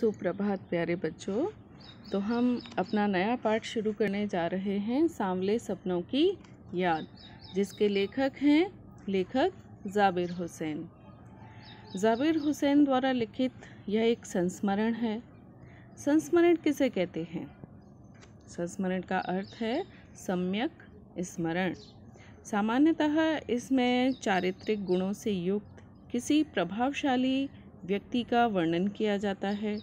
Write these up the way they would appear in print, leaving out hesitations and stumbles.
सुप्रभात प्यारे बच्चों। तो हम अपना नया पाठ शुरू करने जा रहे हैं, सांवले सपनों की याद, जिसके लेखक हैं जाबिर हुसैन। जाबिर हुसैन द्वारा लिखित यह एक संस्मरण है। संस्मरण किसे कहते हैं? संस्मरण का अर्थ है सम्यक स्मरण। सामान्यतः इसमें चारित्रिक गुणों से युक्त किसी प्रभावशाली व्यक्ति का वर्णन किया जाता है।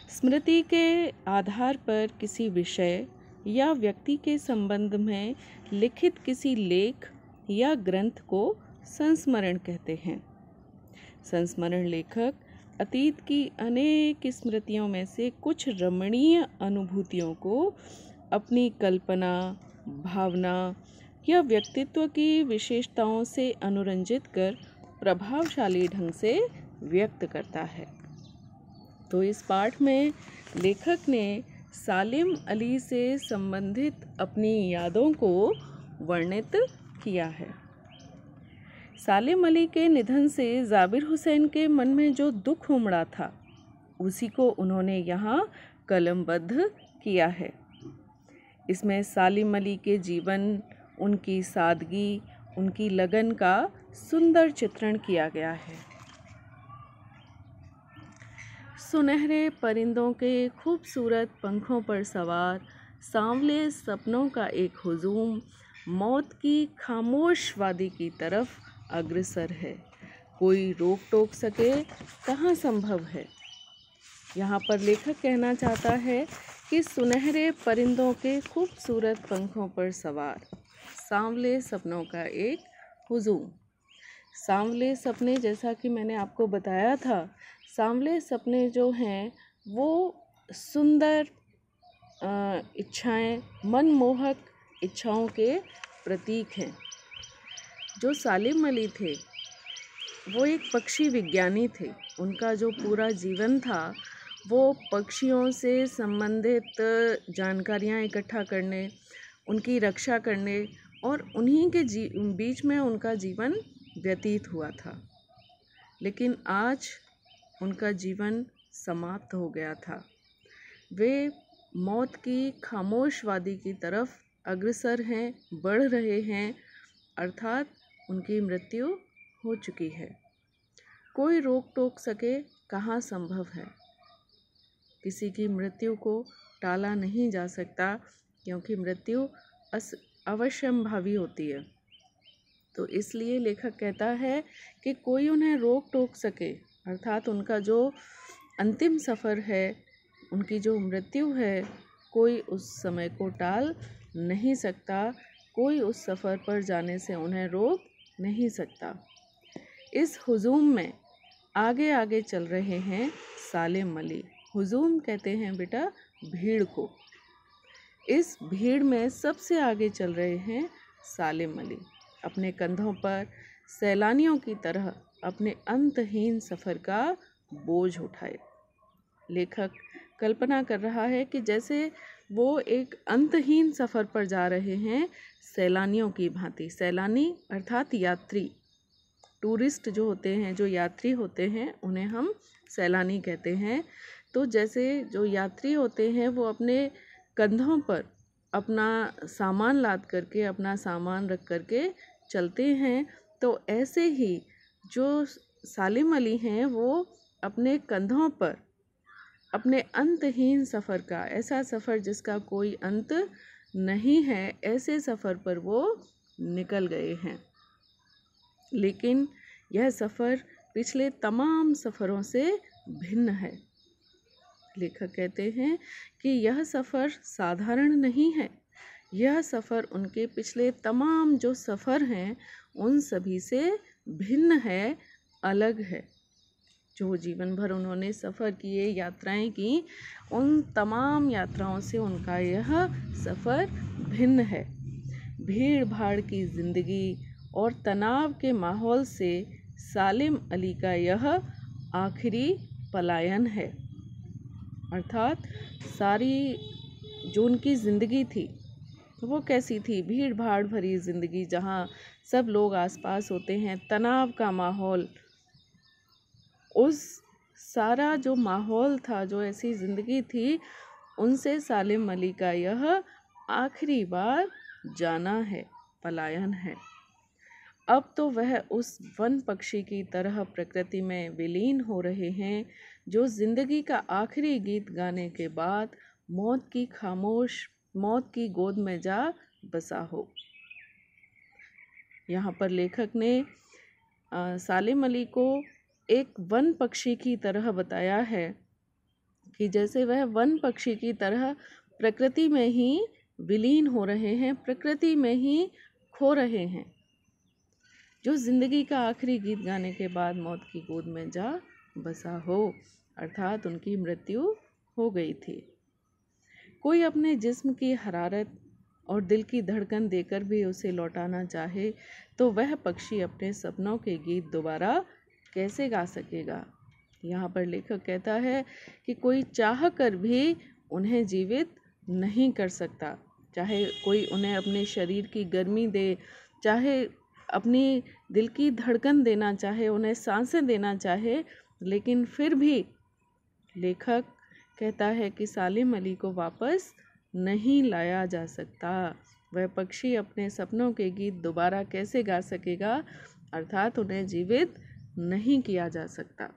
स्मृति के आधार पर किसी विषय या व्यक्ति के संबंध में लिखित किसी लेख या ग्रंथ को संस्मरण कहते हैं। संस्मरण लेखक अतीत की अनेक स्मृतियों में से कुछ रमणीय अनुभूतियों को अपनी कल्पना, भावना या व्यक्तित्व की विशेषताओं से अनुरंजित कर प्रभावशाली ढंग से व्यक्त करता है। तो इस पाठ में लेखक ने सालिम अली से संबंधित अपनी यादों को वर्णित किया है। सालिम अली के निधन से जाबिर हुसैन के मन में जो दुख उमड़ा था, उसी को उन्होंने यहाँ कलमबद्ध किया है। इसमें सालिम अली के जीवन, उनकी सादगी, उनकी लगन का सुंदर चित्रण किया गया है। सुनहरे परिंदों के खूबसूरत पंखों पर सवार सांवले सपनों का एक हुजूम मौत की खामोश वादी की तरफ अग्रसर है। कोई रोक टोक सके कहाँ संभव है। यहाँ पर लेखक कहना चाहता है कि सुनहरे परिंदों के खूबसूरत पंखों पर सवार सांवले सपनों का एक हुजूम। सांवले सपने, जैसा कि मैंने आपको बताया था, सांवले सपने जो हैं वो सुंदर इच्छाएं, मनमोहक इच्छाओं के प्रतीक हैं। जो सालिम अली थे वो एक पक्षी विज्ञानी थे। उनका जो पूरा जीवन था वो पक्षियों से संबंधित जानकारियां इकट्ठा करने, उनकी रक्षा करने और उन्हीं के बीच में उनका जीवन व्यतीत हुआ था। लेकिन आज उनका जीवन समाप्त हो गया था। वे मौत की खामोश वादी की तरफ अग्रसर हैं, बढ़ रहे हैं, अर्थात उनकी मृत्यु हो चुकी है। कोई रोक टोक सके कहाँ संभव है। किसी की मृत्यु को टाला नहीं जा सकता, क्योंकि मृत्यु अवश्यंभावी होती है। तो इसलिए लेखक कहता है कि कोई उन्हें रोक टोक सके, अर्थात उनका जो अंतिम सफ़र है, उनकी जो मृत्यु है, कोई उस समय को टाल नहीं सकता। कोई उस सफ़र पर जाने से उन्हें रोक नहीं सकता। इस हुजूम में आगे आगे चल रहे हैं सालिम अली। हुजूम कहते हैं बेटा भीड़ को। इस भीड़ में सबसे आगे चल रहे हैं सालिम अली। अपने कंधों पर सैलानियों की तरह अपने अंतहीन सफ़र का बोझ उठाए। लेखक कल्पना कर रहा है कि जैसे वो एक अंतहीन सफ़र पर जा रहे हैं, सैलानियों की भांति। सैलानी अर्थात यात्री, टूरिस्ट जो होते हैं, जो यात्री होते हैं, उन्हें हम सैलानी कहते हैं। तो जैसे जो यात्री होते हैं वो अपने कंधों पर अपना सामान लाद करके, अपना सामान रख करके चलते हैं, तो ऐसे ही जो सालिम अली हैं वो अपने कंधों पर अपने अंतहीन सफ़र का, ऐसा सफ़र जिसका कोई अंत नहीं है, ऐसे सफ़र पर वो निकल गए हैं। लेकिन यह सफ़र पिछले तमाम सफ़रों से भिन्न है। लेखक कहते हैं कि यह सफ़र साधारण नहीं है। यह सफ़र उनके पिछले तमाम जो सफ़र हैं उन सभी से भिन्न है, अलग है। जो जीवन भर उन्होंने सफ़र किए, यात्राएं की, उन तमाम यात्राओं से उनका यह सफ़र भिन्न है। भीड़ भाड़ की ज़िंदगी और तनाव के माहौल से सालिम अली का यह आखिरी पलायन है। अर्थात सारी जो उनकी ज़िंदगी थी वो कैसी थी? भीड़ भाड़ भरी ज़िंदगी, जहाँ सब लोग आसपास होते हैं, तनाव का माहौल, उस सारा जो माहौल था, जो ऐसी ज़िंदगी थी, उनसे सालिम अली का यह आखिरी बार जाना है, पलायन है। अब तो वह उस वन पक्षी की तरह प्रकृति में विलीन हो रहे हैं जो जिंदगी का आखिरी गीत गाने के बाद मौत की गोद में जा बसा हो। यहाँ पर लेखक ने सालिम अली को एक वन पक्षी की तरह बताया है कि जैसे वह वन पक्षी की तरह प्रकृति में ही विलीन हो रहे हैं, प्रकृति में ही खो रहे हैं, जो जिंदगी का आखिरी गीत गाने के बाद मौत की गोद में जा बसा हो, अर्थात उनकी मृत्यु हो गई थी। कोई अपने जिस्म की हरारत और दिल की धड़कन देकर भी उसे लौटाना चाहे तो वह पक्षी अपने सपनों के गीत दोबारा कैसे गा सकेगा। यहाँ पर लेखक कहता है कि कोई चाह कर भी उन्हें जीवित नहीं कर सकता, चाहे कोई उन्हें अपने शरीर की गर्मी दे, चाहे अपनी दिल की धड़कन देना चाहे, उन्हें सांसें देना चाहे, लेकिन फिर भी लेखक कहता है कि सालिम अली को वापस नहीं लाया जा सकता। वह पक्षी अपने सपनों के गीत दोबारा कैसे गा सकेगा, अर्थात उन्हें जीवित नहीं किया जा सकता।